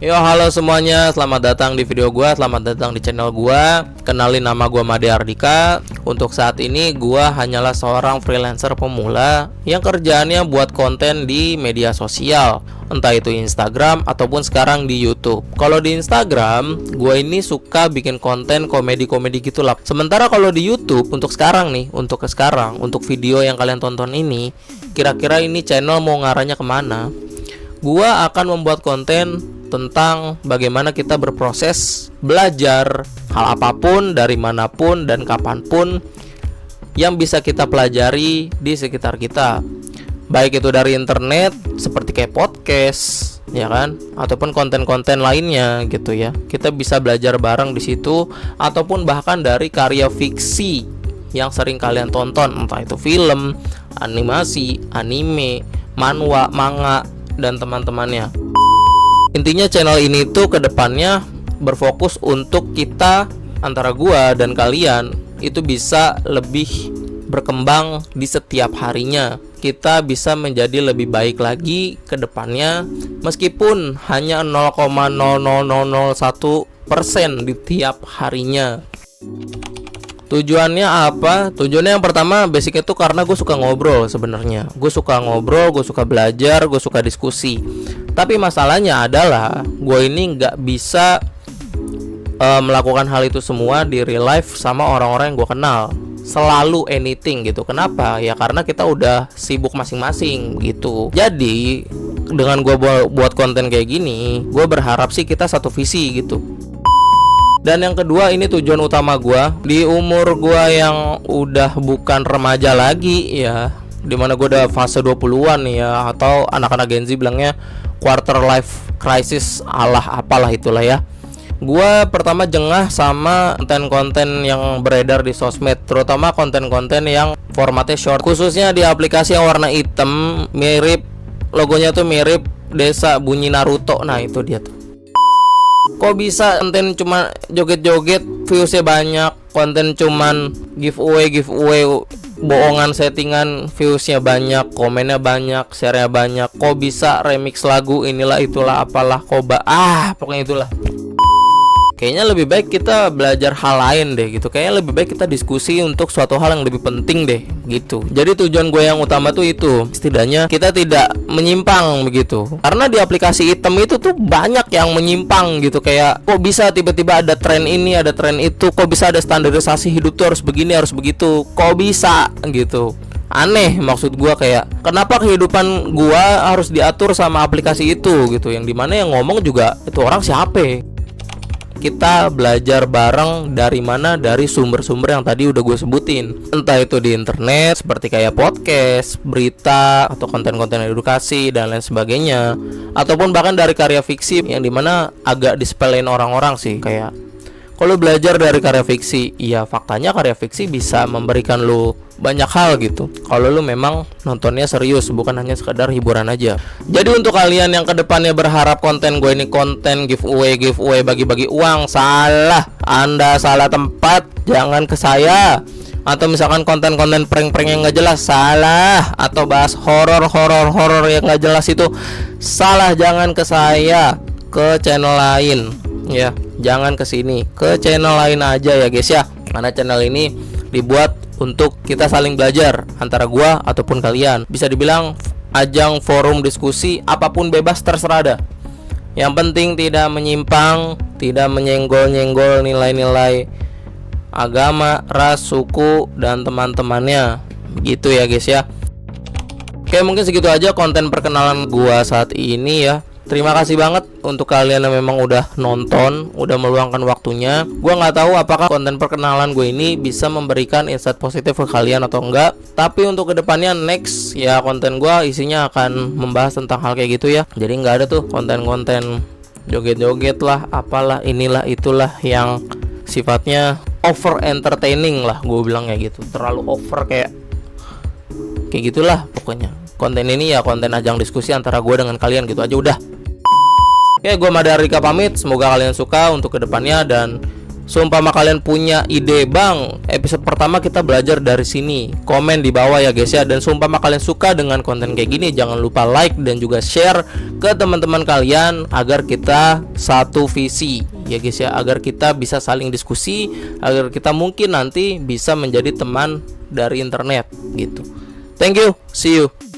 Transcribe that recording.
Yo, halo semuanya, selamat datang di video gua, selamat datang di channel gua. Kenalin, nama gua Made Ardika. Untuk saat ini gua hanyalah seorang freelancer pemula yang kerjaannya buat konten di media sosial, entah itu Instagram ataupun sekarang di YouTube. Kalau di Instagram, gua ini suka bikin konten komedi-komedi gitu lah. Sementara kalau di YouTube untuk sekarang nih, untuk video yang kalian tonton ini, kira-kira ini channel mau ngarahnya kemana? Gua akan membuat konten tentang bagaimana kita berproses belajar hal apapun dari manapun dan kapanpun yang bisa kita pelajari di sekitar kita, baik itu dari internet seperti kayak podcast, ya kan, ataupun konten-konten lainnya gitu ya. Kita bisa belajar bareng di situ, ataupun bahkan dari karya fiksi yang sering kalian tonton, entah itu film, animasi, anime, manhwa, manga, dan teman-temannya. Intinya channel ini tuh kedepannya berfokus untuk kita, antara gua dan kalian, itu bisa lebih berkembang di setiap harinya. Kita bisa menjadi lebih baik lagi ke depannya, meskipun hanya 0,00001% di tiap harinya. Tujuannya apa? Tujuannya yang pertama basicnya tuh karena gue suka ngobrol sebenarnya. Gue suka ngobrol, gue suka belajar, gue suka diskusi. Tapi masalahnya adalah gue ini nggak bisa melakukan hal itu semua di real life sama orang-orang yang gue kenal. Selalu anything gitu. Kenapa? Ya karena kita udah sibuk masing-masing gitu. Jadi dengan gue buat konten kayak gini, gue berharap sih kita satu visi gitu. Dan yang kedua, ini tujuan utama gue di umur gue yang udah bukan remaja lagi ya, dimana gue udah fase 20-an ya, atau anak-anak Gen Z bilangnya quarter life crisis, apalah itulah ya. Gue pertama jengah sama konten-konten yang beredar di sosmed, terutama konten-konten yang formatnya short, khususnya di aplikasi yang warna hitam, mirip logonya tuh mirip desa bunyi Naruto. Nah itu dia tuh. Kok bisa konten cuma joget-joget viewsnya banyak, konten cuman giveaway bohongan settingan viewsnya banyak, komennya banyak, share-nya banyak. Kok bisa remix lagu inilah itulah apalah, pokoknya itulah. Kayaknya lebih baik kita belajar hal lain deh gitu. Kayaknya lebih baik kita diskusi untuk suatu hal yang lebih penting deh gitu. Jadi tujuan gue yang utama tuh itu, setidaknya kita tidak menyimpang begitu. Karena di aplikasi hitam itu tuh banyak yang menyimpang gitu. Kayak kok bisa tiba-tiba ada tren ini, ada tren itu. Kok bisa ada standarisasi hidup tuh harus begini, harus begitu. Kok bisa gitu. Aneh, maksud gua kayak kenapa kehidupan gua harus diatur sama aplikasi itu gitu. Yang dimana yang ngomong juga itu orang siapa? Kita belajar bareng dari mana? Dari sumber-sumber yang tadi udah gue sebutin, entah itu di internet seperti kayak podcast, berita, atau konten-konten edukasi dan lain sebagainya, ataupun bahkan dari karya fiksi yang dimana agak disepelein orang-orang sih. Kayak kalau belajar dari karya fiksi, ya faktanya karya fiksi bisa memberikan lu banyak hal gitu, kalau lu memang nontonnya serius, bukan hanya sekedar hiburan aja. Jadi untuk kalian yang kedepannya berharap konten gue ini konten giveaway bagi-bagi uang, salah. Anda salah tempat, jangan ke saya. Atau misalkan konten-konten prank-prank yang gak jelas, salah. Atau bahas horor yang gak jelas, itu salah. Jangan ke saya, ke channel lain ya. Jangan ke sini, ke channel lain aja ya guys ya. Karena channel ini dibuat untuk kita saling belajar antara gua ataupun kalian. Bisa dibilang ajang forum diskusi, apapun bebas, terserah dah. Yang penting tidak menyimpang, tidak menyenggol-nyenggol nilai-nilai agama, ras, suku, dan teman-temannya. Begitu ya guys ya. Oke, mungkin segitu aja konten perkenalan gua saat ini ya. Terima kasih banget untuk kalian yang memang udah nonton, udah meluangkan waktunya. Gue nggak tahu apakah konten perkenalan gue ini bisa memberikan insight positif ke kalian atau enggak. Tapi untuk kedepannya next ya, konten gue isinya akan membahas tentang hal kayak gitu ya. Jadi nggak ada tuh konten-konten joget-joget lah, apalah, inilah, itulah yang sifatnya over entertaining lah, gue bilangnya gitu. Terlalu over kayak gitulah pokoknya. Konten ini ya konten ajang diskusi antara gue dengan kalian gitu aja udah. Oke, gue Made Ardika pamit. Semoga kalian suka untuk kedepannya, dan Seumpama kalian punya ide, bang, episode pertama kita belajar dari sini, komen di bawah ya guys ya. Dan seumpama kalian suka dengan konten kayak gini, jangan lupa like dan juga share ke teman-teman kalian agar kita satu visi ya guys ya, agar kita bisa saling diskusi, agar kita mungkin nanti bisa menjadi teman dari internet gitu. Thank you, see you.